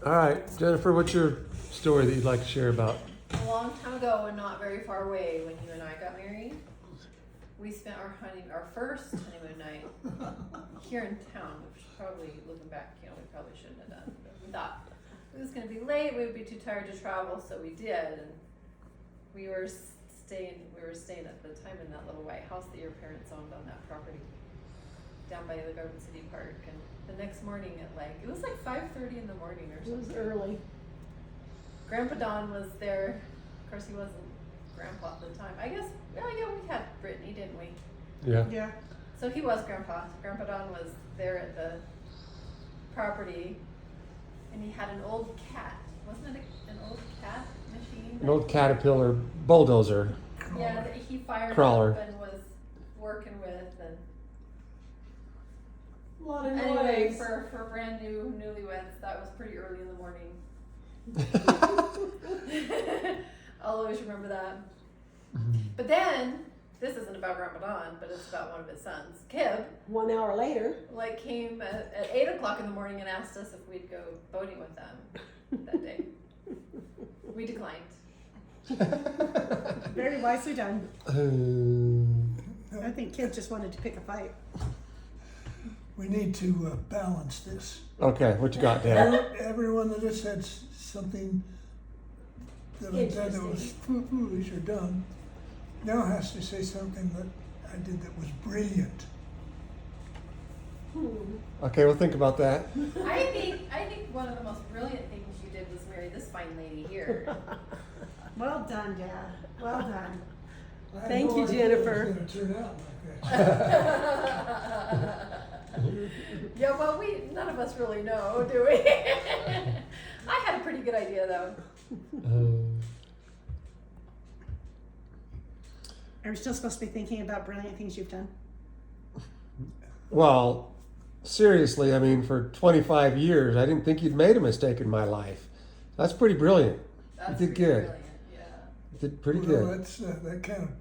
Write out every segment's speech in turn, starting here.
All right, Jennifer, what's your story that you'd like to share about? A long time ago and not very far away, when you and I got married, we spent our first honeymoon night here in town, which probably, looking back, we probably shouldn't have done. But we thought it was going to be late, we would be too tired to travel, so we did. And we were staying at the time in that little white house that your parents owned on that property down by the Garden City Park. And the next morning it was like 5:30 in the morning or something. It was early. Grandpa Don was there. Of course, he wasn't Grandpa at the time. I guess, yeah, we had Brittany, didn't we? Yeah. Yeah. So he was Grandpa. Grandpa Don was there at the property, and he had an old cat. Wasn't it an old cat machine? An old Caterpillar bulldozer. Yeah, that he fired Crawler. up and was working with. And A lot of anyway, noise. for brand new newlyweds, that was pretty early in the morning. I'll always remember that. But then, this isn't about Grandpa Don, but it's about one of his sons, Kib. 1 hour later. Came at 8 o'clock in the morning and asked us if we'd go boating with them that day. We declined. Very wisely done. I think kids just wanted to pick a fight. We need to balance this. Okay, what you got, Dad? Everyone that has said something that I thought that was foolish or dumb now has to say something that I did that was brilliant. Okay, we'll think about that. I think one of the most brilliant things you did was marry this fine lady here. Well done, Dad. Well done. I had Thank no you, idea Jennifer. It was going to turn out like that. Yeah, well, none of us really know, do we? I had a pretty good idea, though. Are we still supposed to be thinking about brilliant things you've done? Well, seriously, I mean, for 25 years, I didn't think you'd made a mistake in my life. That's pretty brilliant. That's You did pretty good. brilliant, yeah. You did pretty Well, good. that's, that kind of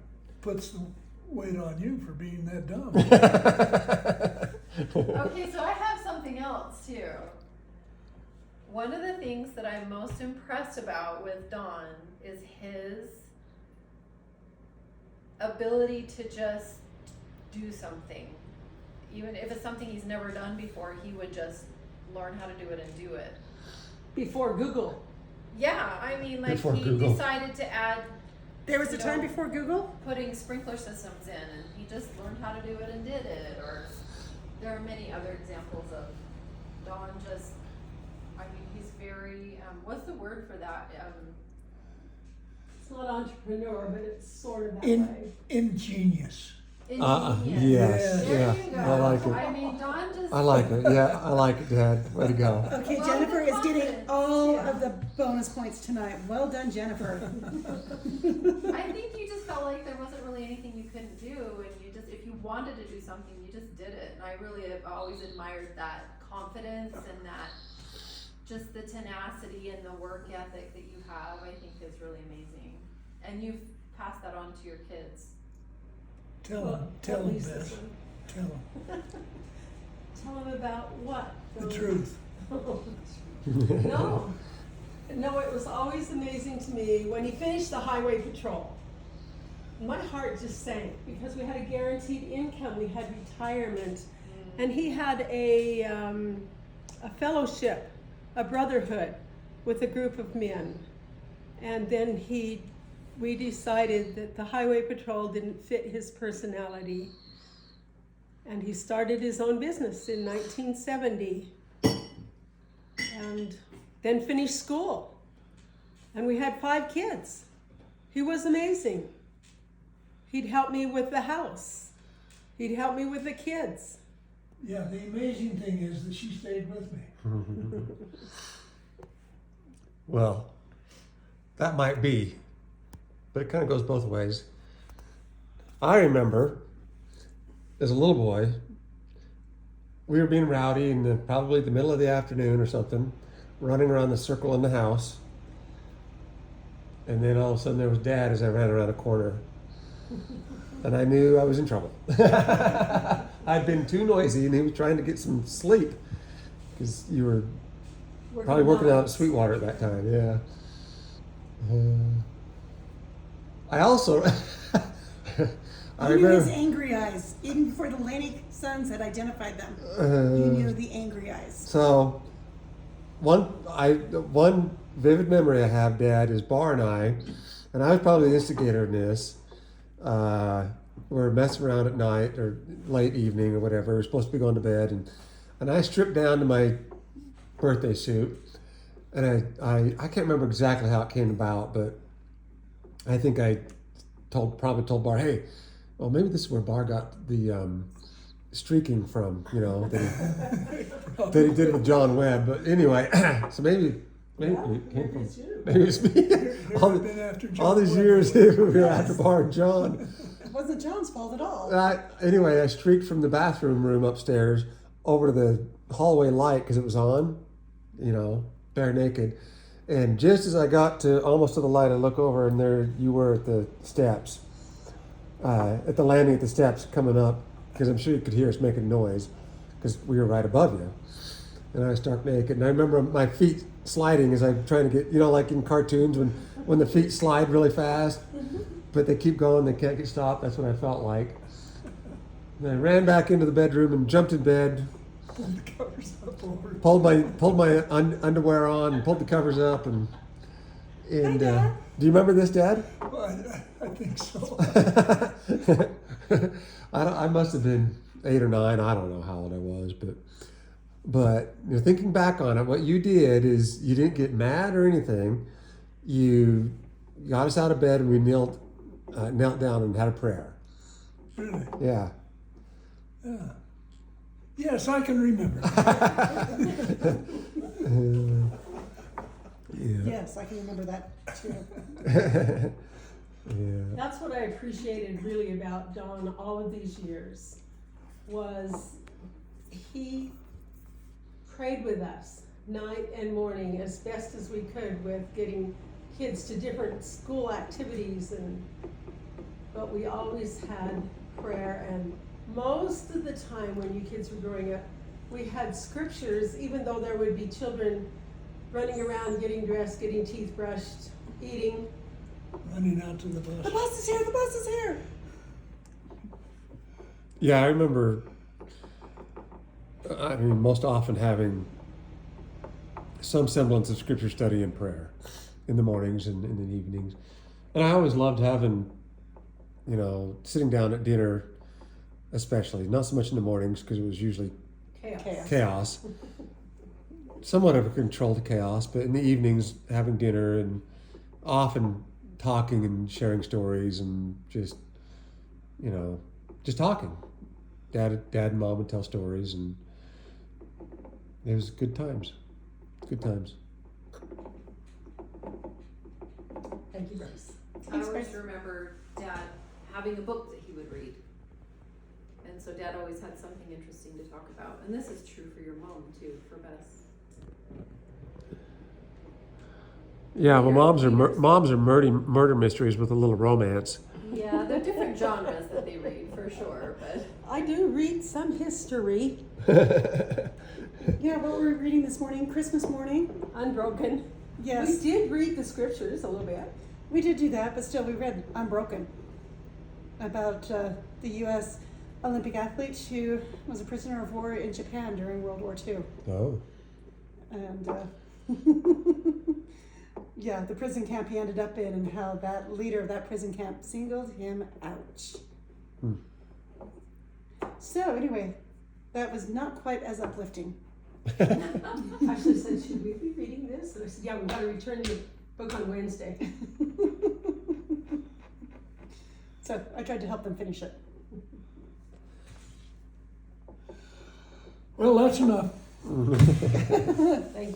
puts the weight on you for being that dumb. Okay, so I have something else too. One of the things that I'm most impressed about with Don is his ability to just do something. Even if it's something he's never done before, he would just learn how to do it and do it. Before Google. Yeah, I mean, Before he Google. decided to add There was a You time know, before Google? putting sprinkler systems in, and he just learned how to do it and did it. Or there are many other examples of Don just, I mean, he's very, what's the word for that? It's not entrepreneur, but it's sort of that way. Ingenious. Ingenious. Yes, There yeah, you go. I like it. I mean, Don just. I like it. Yeah, I like it, Dad. Way to go. Okay, Well, Jennifer the is getting confidence, all yeah. of the bonus points tonight. Well done, Jennifer. I think you just felt like there wasn't really anything you couldn't do, and you just, if you wanted to do something, you just did it. And I really have always admired that confidence and that, just the tenacity and the work ethic that you have, I think is really amazing. And you've passed that on to your kids. Tell Well, him, tell at him, least this Beth. one. Tell him Tell them about what? the truth. No, no, it was always amazing to me when he finished the highway patrol. My heart just sank because we had a guaranteed income, we had retirement, and he had a fellowship, a brotherhood with a group of men. And then we decided that the highway patrol didn't fit his personality. And he started his own business in 1970 and then finished school. And we had 5 kids. He was amazing. He'd help me with the house. He'd help me with the kids. Yeah, the amazing thing is that she stayed with me. Well, that might be, but it kind of goes both ways. I remember as a little boy, we were being rowdy in probably the middle of the afternoon or something, running around the circle in the house. And then all of a sudden there was Dad as I ran around a corner. And I knew I was in trouble. I'd been too noisy and he was trying to get some sleep because you were Probably working out at lots. Sweetwater at that time, yeah. I also, I You knew his remember, angry eyes, even before the Laney sons had identified them. You knew the angry eyes. so one vivid memory I have, Dad, is Bar and I was probably the instigator in this. We're messing around at night or late evening or whatever. We're supposed to be going to bed, and I stripped down to my birthday suit, and I can't remember exactly how it came about, but I think I probably told Bar, hey, well, maybe this is where Bar got the streaking from, you know, that he did with John Webb. But anyway, so maybe it came from, maybe it's me. all, Never been after John all these Webb. years we were after Bar and John. It wasn't John's fault at all. Anyway, I streaked from the bathroom room upstairs over to the hallway light because it was on, you know, bare naked. And just as I got to almost to the light, I look over and there you were at the steps, at the landing at the steps coming up, because I'm sure you could hear us making noise because we were right above you. And I was stark naked. And I remember my feet sliding as I'm trying to get, you know, like in cartoons when the feet slide really fast, but they keep going, they can't get stopped. That's what I felt like. And I ran back into the bedroom and jumped in bed, Pull the covers up over. pulled my underwear on and pulled the covers up and Dad. do you remember this, Dad? Well, I think so. I must have been 8 or 9. I don't know how old I was, but you know, thinking back on it, what you did is you didn't get mad or anything. You got us out of bed and we knelt down and had a prayer. Really? Yeah. Yeah. Yes, I can remember. Yeah. Yes, I can remember that too. Yeah. That's what I appreciated really about Don all of these years, was he prayed with us night and morning as best as we could with getting kids to different school activities, but we always had prayer, and most of the time when you kids were growing up, we had scriptures, even though there would be children running around, getting dressed, getting teeth brushed, eating. Running out to the The bus. bus is here, the bus is here. Yeah, I remember, I mean, most often having some semblance of scripture study and prayer in the mornings and in the evenings. And I always loved having, you know, sitting down at dinner, especially, not so much in the mornings because it was usually chaos. Somewhat of a controlled chaos, but in the evenings, having dinner and often talking and sharing stories and just, you know, just talking. Dad and Mom would tell stories, and it was good times. Good times. Thank you, Bruce. I Thanks, always Grace. remember Dad having a book that he would read. And so Dad always had something interesting to talk about. And this is true for your mom too, for Bess. Yeah, well, moms are murder mysteries with a little romance. Yeah, they're different genres that they read for sure, but I do read some history, Yeah, what were we reading this morning? Christmas morning? Unbroken. Yes. We did read the scriptures a little bit. We did do that, but still we read Unbroken about the U.S. Olympic athlete who was a prisoner of war in Japan during World War II. Oh. And yeah, the prison camp he ended up in, and how that leader of that prison camp singled him out. So anyway, that was not quite as uplifting. Ashley said, should we be reading this? And I said, yeah, we've got to return the book on Wednesday. So I tried to help them finish it. Well, that's enough. Thank you.